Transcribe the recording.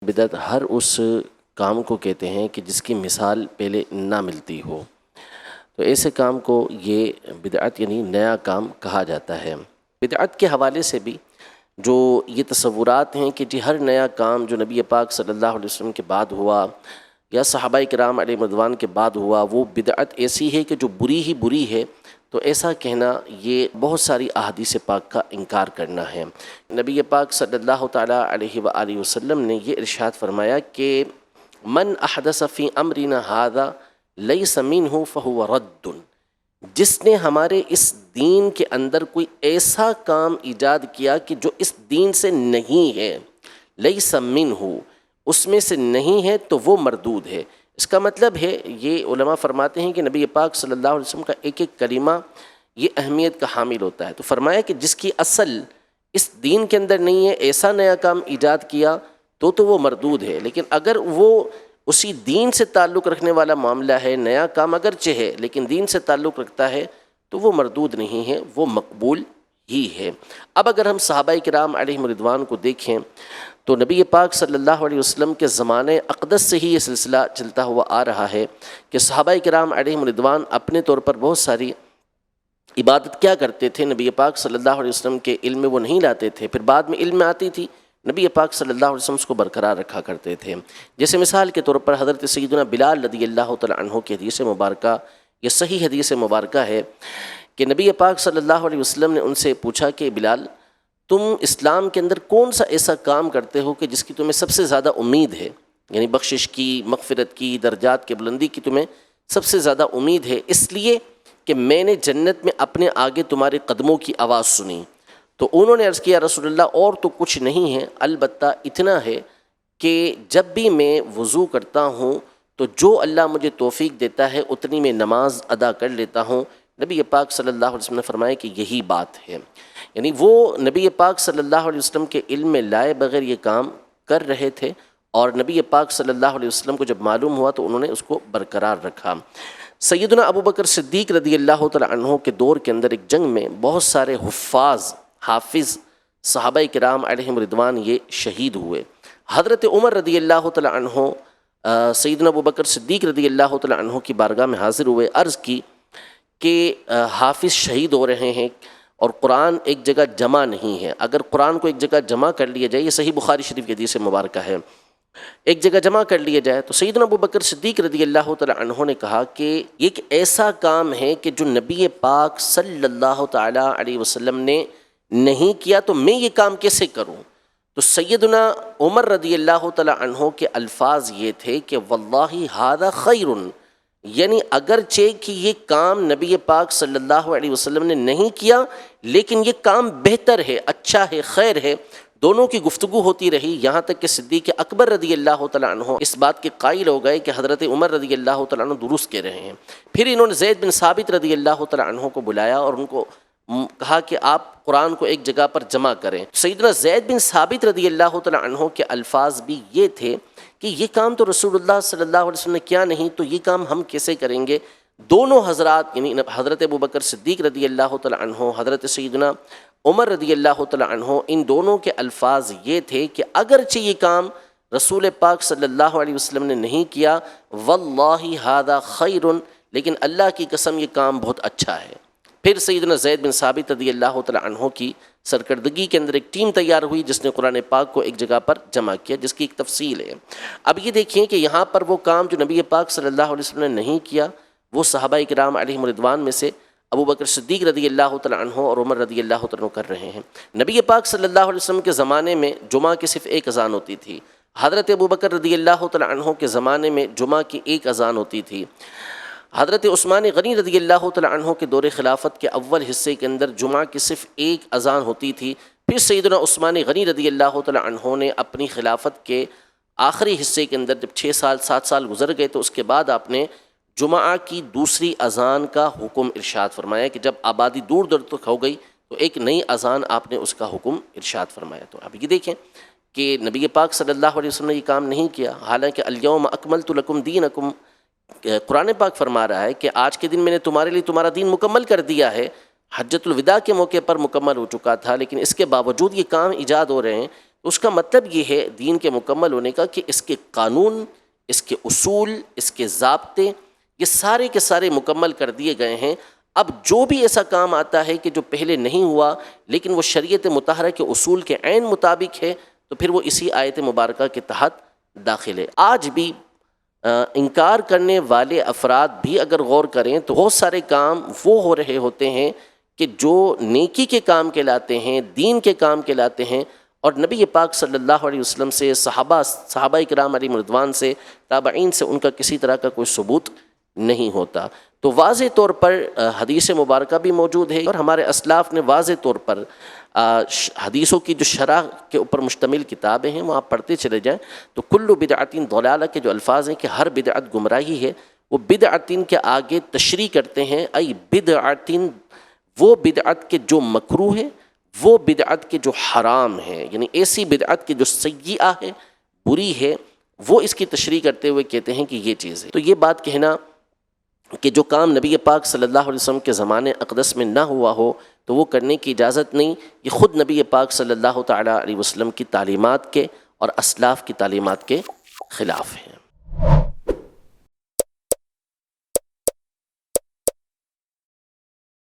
بدعت ہر اس کام کو کہتے ہیں کہ جس کی مثال پہلے نہ ملتی ہو، تو ایسے کام کو یہ بدعت یعنی نیا کام کہا جاتا ہے۔ بدعت کے حوالے سے بھی جو یہ تصورات ہیں کہ جی ہر نیا کام جو نبی پاک صلی اللہ علیہ وسلم کے بعد ہوا یا صحابہ کرام علیہ رضوان کے بعد ہوا، وہ بدعت ایسی ہے کہ جو بری ہی بری ہے، تو ایسا کہنا یہ بہت ساری احادیث پاک کا انکار کرنا ہے۔ نبی پاک صلی اللہ تعالیٰ علیہ وآلہ وسلم نے یہ ارشاد فرمایا کہ من احدث فی امرنا ھذا لیس منہ فہو رد، جس نے ہمارے اس دین کے اندر کوئی ایسا کام ایجاد کیا کہ جو اس دین سے نہیں ہے، لیس منہ، اس میں سے نہیں ہے، تو وہ مردود ہے۔ اس کا مطلب ہے، یہ علماء فرماتے ہیں کہ نبی پاک صلی اللہ علیہ وسلم کا ایک ایک کلمہ یہ اہمیت کا حامل ہوتا ہے۔ تو فرمایا کہ جس کی اصل اس دین کے اندر نہیں ہے، ایسا نیا کام ایجاد کیا تو وہ مردود ہے، لیکن اگر وہ اسی دین سے تعلق رکھنے والا معاملہ ہے، نیا کام اگرچہ ہے لیکن دین سے تعلق رکھتا ہے، تو وہ مردود نہیں ہے، وہ مقبول ہی ہے۔ اب اگر ہم صحابہ کرام علیہم رضوان کو دیکھیں تو نبی پاک صلی اللہ علیہ وسلم کے زمانے اقدس سے ہی یہ سلسلہ چلتا ہوا آ رہا ہے کہ صحابہ کرام علیہم رضوان اپنے طور پر بہت ساری عبادت کیا کرتے تھے، نبی پاک صلی اللہ علیہ وسلم کے علم میں وہ نہیں لاتے تھے، پھر بعد میں علم میں آتی تھی، نبی پاک صلی اللہ علیہ وسلم اس کو برقرار رکھا کرتے تھے۔ جیسے مثال کے طور پر حضرت سیدنا بلال رضی اللہ تعالیٰ عنہ کی حدیث مبارکہ، یہ صحیح حدیث مبارکہ ہے کہ نبی پاک صلی اللہ علیہ وسلم نے ان سے پوچھا کہ بلال، تم اسلام کے اندر کون سا ایسا کام کرتے ہو کہ جس کی تمہیں سب سے زیادہ امید ہے، یعنی بخشش کی، مغفرت کی، درجات کے بلندی کی تمہیں سب سے زیادہ امید ہے، اس لیے کہ میں نے جنت میں اپنے آگے تمہارے قدموں کی آواز سنی۔ تو انہوں نے عرض کیا رسول اللہ اور تو کچھ نہیں ہے، البتہ اتنا ہے کہ جب بھی میں وضو کرتا ہوں تو جو اللہ مجھے توفیق دیتا ہے اتنی میں نماز ادا کر لیتا ہوں۔ نبی پاک صلی اللہ علیہ وسلم نے فرمایا کہ یہی بات ہے، یعنی وہ نبی پاک صلی اللہ علیہ وسلم کے علم میں لائے بغیر یہ کام کر رہے تھے، اور نبی پاک صلی اللہ علیہ وسلم کو جب معلوم ہوا تو انہوں نے اس کو برقرار رکھا۔ سیدنا ابو بکر صدیق رضی اللہ تعالیٰ عنہ کے دور کے اندر ایک جنگ میں بہت سارے حافظ صحابہ کرام علیہم رضوان یہ شہید ہوئے۔ حضرت عمر رضی اللہ تعالیٰ عنہ سیدنا ابو بکر صدیق رضی اللہ تعالیٰ عنہ کی بارگاہ میں حاضر ہوئے، عرض کی کہ حافظ شہید ہو رہے ہیں اور قرآن ایک جگہ جمع نہیں ہے، اگر قرآن کو ایک جگہ جمع کر لیا جائے، یہ صحیح بخاری شریف کی حدیث مبارکہ ہے، ایک جگہ جمع کر لیا جائے، تو سیدنا ابو بکر صدیق رضی اللہ تعالیٰ عنہ نے کہا کہ یہ ایک ایسا کام ہے کہ جو نبی پاک صلی اللہ تعالیٰ علیہ وسلم نے نہیں کیا، تو میں یہ کام کیسے کروں؟ تو سیدنا عمر رضی اللہ تعالیٰ عنہ کے الفاظ یہ تھے کہ واللہ ھذا خیر، یعنی اگرچہ کہ یہ کام نبی پاک صلی اللہ علیہ وسلم نے نہیں کیا لیکن یہ کام بہتر ہے، اچھا ہے، خیر ہے۔ دونوں کی گفتگو ہوتی رہی، یہاں تک کہ صدیق اکبر رضی اللہ تعالیٰ عنہ اس بات کے قائل ہو گئے کہ حضرت عمر رضی اللہ تعالیٰ عنہ درست کہہ رہے ہیں۔ پھر انہوں نے زید بن ثابت رضی اللہ تعالیٰ عنہ کو بلایا اور ان کو کہا کہ آپ قرآن کو ایک جگہ پر جمع کریں۔ سیدنا زید بن ثابت رضی اللہ تعالیٰ عنہ کے الفاظ بھی یہ تھے کہ یہ کام تو رسول اللہ صلی اللہ علیہ وسلم نے کیا نہیں، تو یہ کام ہم کیسے کریں گے؟ دونوں حضرات یعنی حضرت ابو بکر صدیق رضی اللہ تعالیٰ عنہ، حضرت سیدنا عمر رضی اللہ تعالیٰ عنہ، ان دونوں کے الفاظ یہ تھے کہ اگرچہ یہ کام رسول پاک صلی اللہ علیہ وسلم نے نہیں کیا، واللہ ھذا خیر، لیکن اللہ کی قسم یہ کام بہت اچھا ہے۔ پھر سیدنا زید بن ثابت رضی اللہ تعالیٰ عنہ کی سرکردگی کے اندر ایک ٹیم تیار ہوئی جس نے قرآن پاک کو ایک جگہ پر جمع کیا، جس کی ایک تفصیل ہے۔ اب یہ دیکھیں کہ یہاں پر وہ کام جو نبی پاک صلی اللہ علیہ وسلم نے نہیں کیا، وہ صحابہ کرام علیہم رضوان میں سے ابو بکر صدیق رضی اللہ تعالیٰ عنہ اور عمر رضی اللہ تعالیٰ عنہ کر رہے ہیں۔ نبی پاک صلی اللہ علیہ وسلم کے زمانے میں جمعہ کی صرف ایک اذان ہوتی تھی، حضرت ابو بکر رضی اللہ تعالیٰ عنہ کے زمانے میں جمعہ کی ایک اذان ہوتی تھی، حضرت عثمان غنی رضی اللہ تعالیٰ عنہ کے دور خلافت کے اول حصے کے اندر جمعہ کی صرف ایک اذان ہوتی تھی۔ پھر سیدنا عثمان غنی رضی اللہ تعالیٰ عنہ نے اپنی خلافت کے آخری حصے کے اندر جب 7 سال گزر گئے تو اس کے بعد آپ نے جمعہ کی دوسری اذان کا حکم ارشاد فرمایا کہ جب آبادی دور دور تک ہو گئی تو ایک نئی اذان آپ نے اس کا حکم ارشاد فرمایا۔ تو اب یہ دیکھیں کہ نبی پاک صلی اللہ علیہ وسلم نے یہ کام نہیں کیا، حالانکہ الیوم اکملت لکم دینکم، قرآن پاک فرما رہا ہے کہ آج کے دن میں نے تمہارے لیے تمہارا دین مکمل کر دیا ہے۔ حجۃ الوداع کے موقع پر مکمل ہو چکا تھا، لیکن اس کے باوجود یہ کام ایجاد ہو رہے ہیں، تو اس کا مطلب یہ ہے دین کے مکمل ہونے کا کہ اس کے قانون، اس کے اصول، اس کے ضابطے یہ سارے کے سارے مکمل کر دیے گئے ہیں۔ اب جو بھی ایسا کام آتا ہے کہ جو پہلے نہیں ہوا لیکن وہ شریعت مطہرہ کے اصول کے عین مطابق ہے تو پھر وہ اسی آیت مبارکہ کے تحت داخل ہے۔ آج بھی انکار کرنے والے افراد بھی اگر غور کریں تو بہت سارے کام وہ ہو رہے ہوتے ہیں کہ جو نیکی کے کام کہلاتے ہیں، دین کے کام کہلاتے ہیں، اور نبی پاک صلی اللہ علیہ وسلم سے، صحابہ اکرام علیہم رضوان سے، تابعین سے ان کا کسی طرح کا کوئی ثبوت نہیں ہوتا۔ تو واضح طور پر حدیث مبارکہ بھی موجود ہے، اور ہمارے اسلاف نے واضح طور پر حدیثوں کی جو شرح کے اوپر مشتمل کتابیں ہیں وہ آپ پڑھتے چلے جائیں تو کل بدعت ضلالہ کے جو الفاظ ہیں کہ ہر بدعت گمراہی ہے، وہ بدعت کے آگے تشریح کرتے ہیں، ای بدعت، وہ بدعت کے جو مکروہ ہے، وہ بدعت کے جو حرام ہے، یعنی ایسی بدعت کے جو سیئہ ہے، بری ہے، وہ اس کی تشریح کرتے ہوئے کہتے ہیں کہ یہ چیز ہے۔ تو یہ بات کہنا کہ جو کام نبی پاک صلی اللہ علیہ وسلم کے زمانے اقدس میں نہ ہوا ہو تو وہ کرنے کی اجازت نہیں، یہ خود نبی پاک صلی اللہ تعالیٰ علیہ وسلم کی تعلیمات کے اور اسلاف کی تعلیمات کے خلاف ہے۔